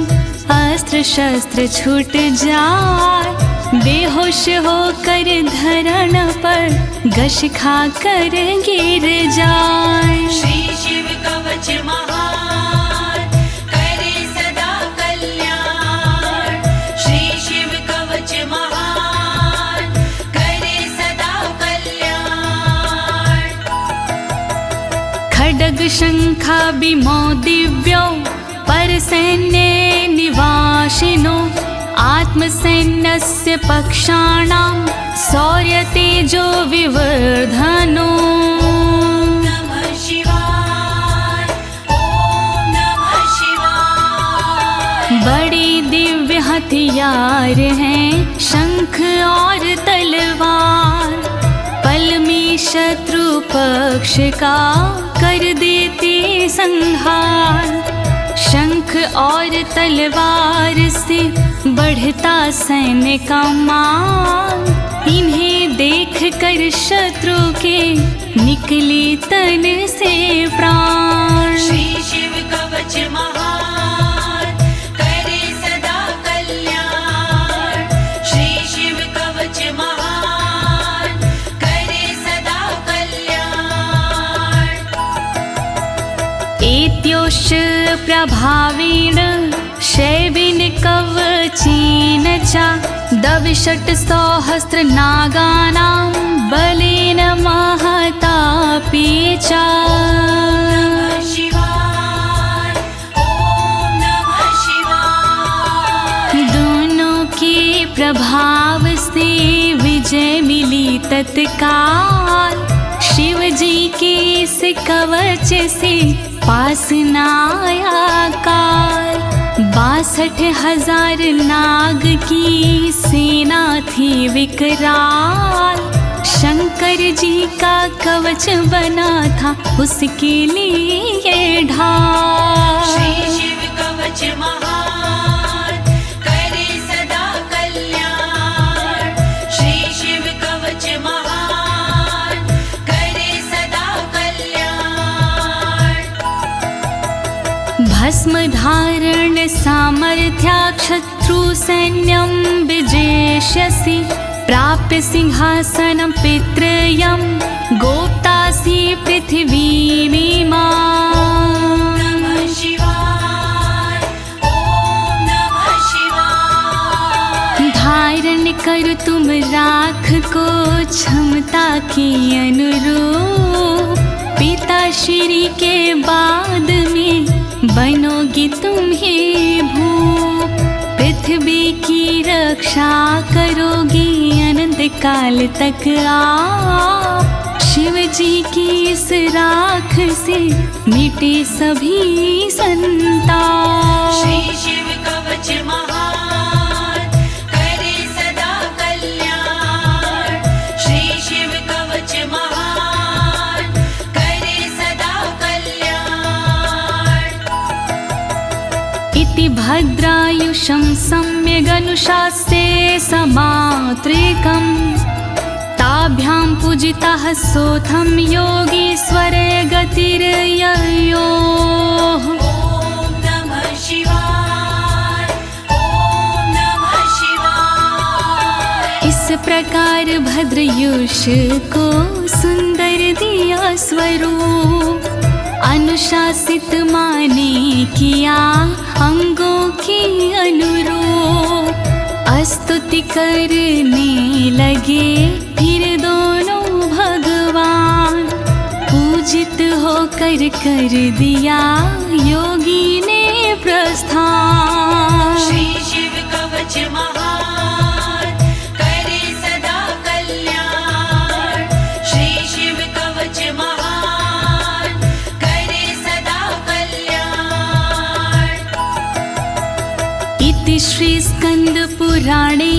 अस्त्र शस्त्र छूट जाए, बेहोश होकर धरण पर घस खा कर गिर जाए। श्री शिव कवच महान, करे सदा कल्याण। श्री शिव कवच महान, करे सदा कल्याण। खड्ग शंखाभिमो दिव्यो परसैन्ये निवासिनो, आत्मसैन्यस्य पक्षाणां शौर्यतेजो विवर्धनो। नमः शिवाय, ओम नमः शिवाय। बड़ी दिव्य हथियार हैं शंख और तलवार, पल में शत्रु पक्ष का कर देते संहार। शंख और तलवार से बढ़ता सैन्य का मान, इन्हें देख कर शत्रु के निकले तन से प्राण। श्री शिव कवच महान, करे सदा कल्याण। श्री शिव कवच महान, करे सदा कल्याण। एत्योश्च प्रभावेण शैवेन कवचेन च, दविषट् सहस्र नागानां बलेन महतापि च। नमः शिवाय, ओम नमः शिवाय। दोनों के प्रभाव से विजय मिली तत्काल, शिव जी के इस कवच से पास न आया काल। 62,000 नाग की सेना थी विकराल, शंकर जी का कवच बना था उसके लिए ढाल। श्री शिव कवच महान, करे सदा कल्याण। श्री शिव कवच महान, करे सदा कल्याण। भस्म धारण सामर्थ्या शत्रु सैन्यं विजेष्यसि, प्राप्य सिंहासनं पितृयं गोप्तासि पृथिवीमिमां। नमः शिवाय, ओम नमः शिवाय। धारण कर तुम तुम राख को क्षमता के अनुरूप, पिता श्री के बाद में बनोगी तुम ही भूप। पृथ्वी की रक्षा करोगी अनंत काल तक आप, शिव जी की इस राख से मिटे सभी संताप। श्री शिव कवच महान करे सदा कल्याण, श्री शिव कवच महान करे सदा कल्याण। इति भद्रायुषं सम्यगनुशास्ये समात्रिकम्, ताभ्यां पूजितः सोऽथं योगीश्वरे गतिर्ययोः। ॐ नमः शिवाय, ॐ नमः शिवाय। इस प्रकार भद्रयुष को सुंदर दिया स्वरूप, अनुशासित माने किया अंगों के अनुरूप। स्तुति करने लगे फिर दोनों भगवान, पूजित होकर कर दिया योगी ने प्रस्थान। श्री शिव कवच महान करे सदा कल्याण, श्री शिव कवच महान करे सदा कल्याण। इति श्री स्कंद पुराणे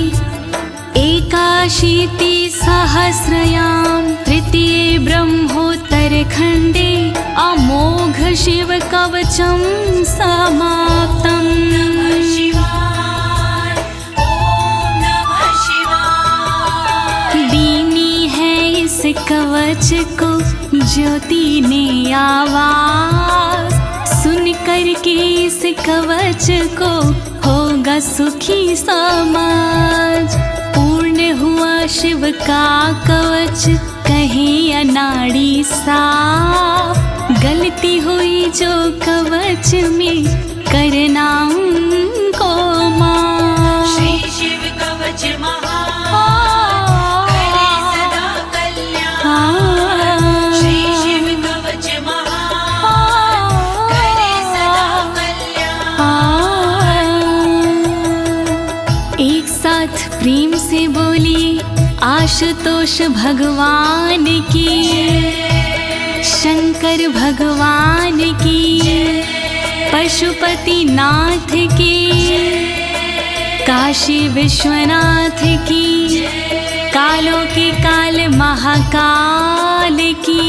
एकाशीति सहस्रयां तृतीये ब्रह्मोत्तरखण्डे अमोघ शिव कवचं समाप्तम्। नमः शिवाय, ॐ नमः शिवाय। दीनी है इस कवच को ज्योति ने आवाज, सुन कर के इस कवच को होगा सुखी समाज। पूर्ण हुआ शिव का कवच कहे अनाड़ी साफ, गलती हुई जो कवच में करना उनको माफ। श्री शिव कवच महान करे सदा कल्याण, श्री शिव कवच महान करे सदा कल्याण। एक साथ प्रेम से बोलिए आशुतोष भगवान की, शंकर भगवान की, पशुपति नाथ की, काशी विश्वनाथ की, कालों के काल महाकाल की।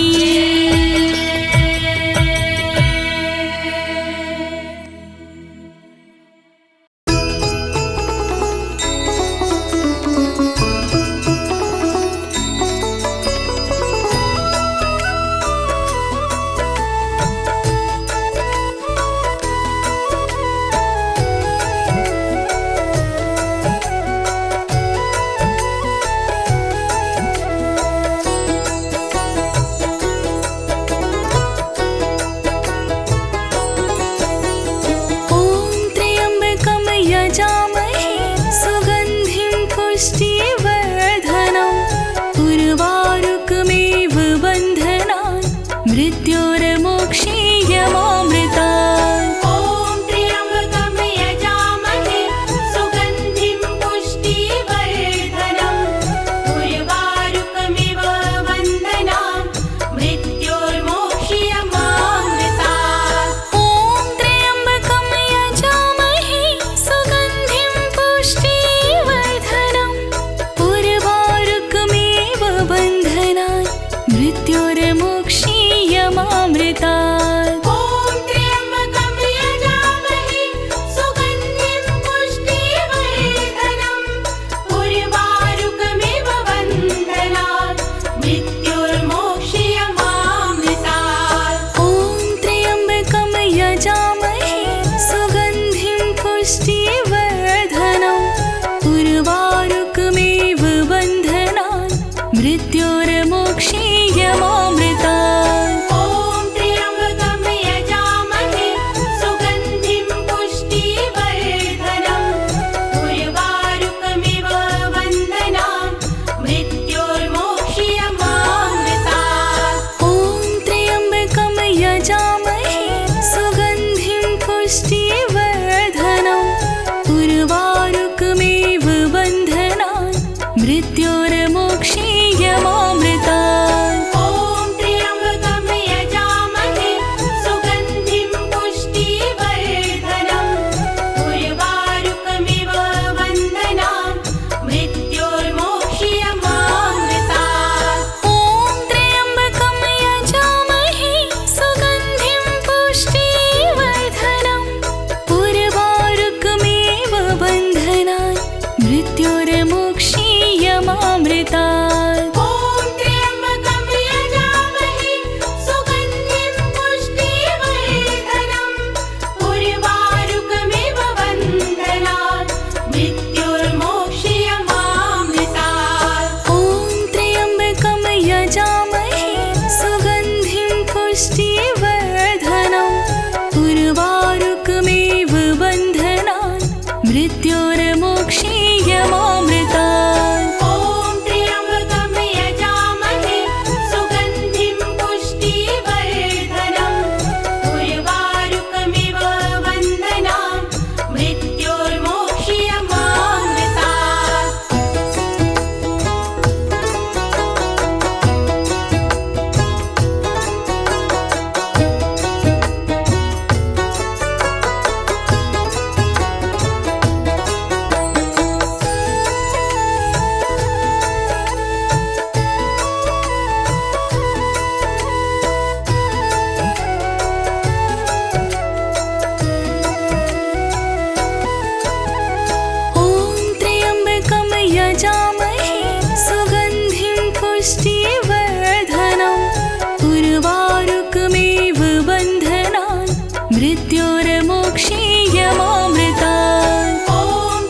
मृत्योर्मोक्षीयमामृतात्। ॐ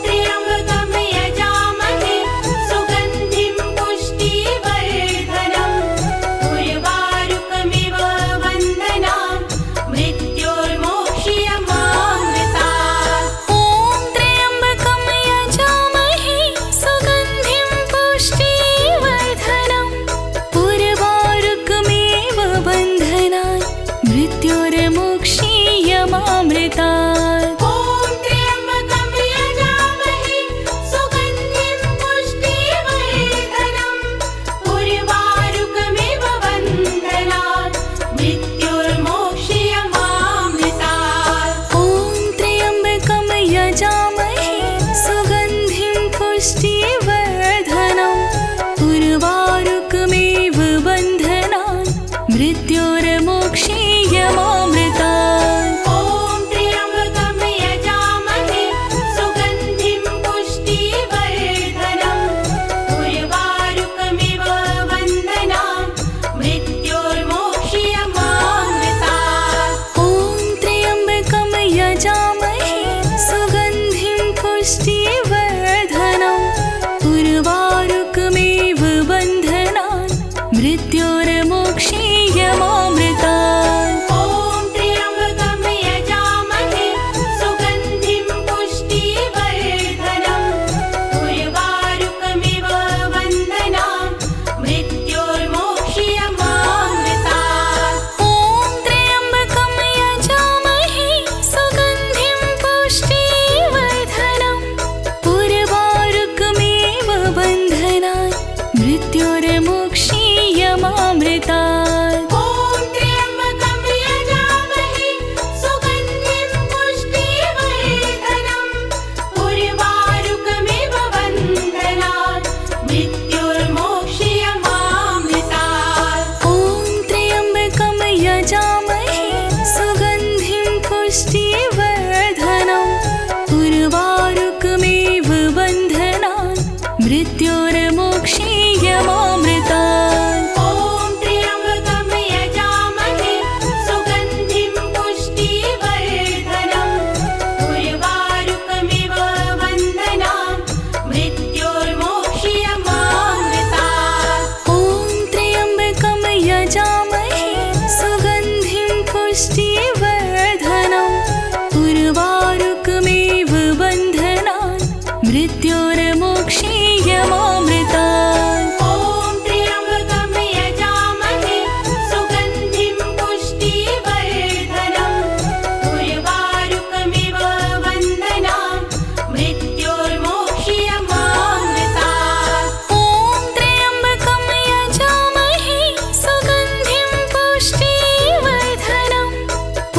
त्र्यम्बकं यजामहे सुगन्धिं पुष्टिवर्धनम् उर्वारुकमिव बन्धनान् मृत्योर्मोक्षीयमामृतात्। ॐ त्र्यम्बकं यजामहे सुगन्धिं पुष्टिवर्धनम् उर्वारुकमिव बन्धनान् मृत्योर्मोक्षीयमामृतात्। ॐ त्र्यम्बकं यजामहे सुगन्धिं पुष्टिवर्धनम् उर्वारुकमिव बन्धनान् मृत्योर्मोक्षीयमामृतात्। ॐ त्र्यम्बकं यजामहे सुगन्धिं पुष्टिवर्धनम् उर्वारुकमिव बन्धनान् मृत्योर्मोक्षीयमामृतात्। ॐ त्र्यम्बकं यजामहे सुगन्धिं पुष्टिवर्धनम् उर्वारुकमिव बन्धनान् मृत्योर्मोक्षीयमामृतात्। ॐ त्र्यम्बकं यजामहे सुगन्धिं पुष्टिवर्धनम् उर्वारुकमिव बन्धनान् मृत्योर्मोक्षीयमामृतात्। ॐ त्र्यम्बकं यजामहे सुगन्धिं पुष्टिवर्धनम् उर्वारुकमिव बन्धनान् मृत्योर्मोक्षीयमामृतात्। ॐ त्र्यम्बकं यजामहे सुगन्धिं पुष्टिवर्धनम् उर्वारुकमिव बन्धनान् मृत्योर्मोक्षीयमामृतात्। ॐ त्र्यम्बकं यजामहे सुगन्धिं पुष्टिवर्धनम् उर्वारुकमिव बन्धनान् मृत्योर्मोक्षीयमामृतात्। ॐ त्र्यम्बकं यजामहे सुगन्धिं पुष्टिवर्धनम् उर्वारुकमिव बन्धनान् मृत्योर्मोक्षीयमामृतात्। ॐ त्र्यम्बकं यजामहे सुगन्धिं पुष्टिवर्धनम् उर्वारुकमिव बन्धनान् मृत्योर्मोक्षीयमामृतात्। ॐ त्र्यम्बकं यजामहे सुगन्धिं पुष्टिवर्धनम्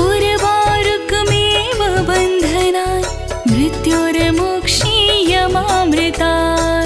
उर्वारुकमिव बन्धनान् मृत्योर्मोक्षीयमामृतात्।